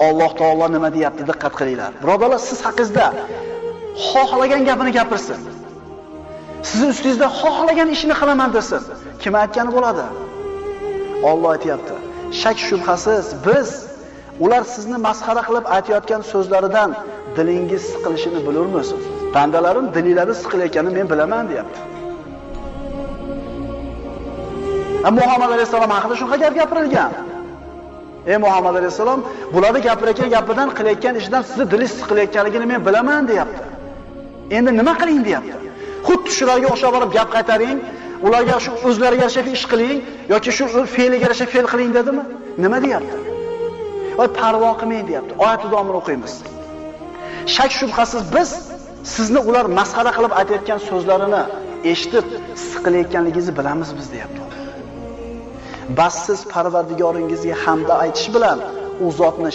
Alloh taolo nima deyapti? Diqqat qilinglar. Birodarlar, siz haqingizda xohlagan gapini gapirsin. Sizning ustingizda xohlagan ishini qilaman desin. Kim aytgani bo'ladi? Alloh aytayapti. Shak shubhasiz biz ular sizni masxara qilib aytayotgan so'zlaridan dilingiz siqilishini bilurmiz. Bandalarim dillari siqilayotganini men bilaman, deyapti. Muhammad alayhisalom haqida shunaqa gap gapirilgan. Ey Muhammad alayhisalom, bularni gapirayotgan gapidan qilayotgan ishidan sizni dilingiz siqilayotganligini men bilaman, deyapti. Endi nima qiling, deyapti. Xuddi shularga o'xshab borib gap qaytaring, ularga shu o'zlariga yarasha ish qiling yoki shu fe'liga yarasha fe'l qiling dedimi? Nima deyapti? Voy parvo qilmang, deyapti. Oyat davomini o'qiymiz. Shak shubhasiz biz sizni ular masxara qilib aytayotgan so'zlarini eshitib siqilayotganligingizni bilamiz biz, deyapti. Bas siz Parvardigoringizga hamda aytish bilan u zotni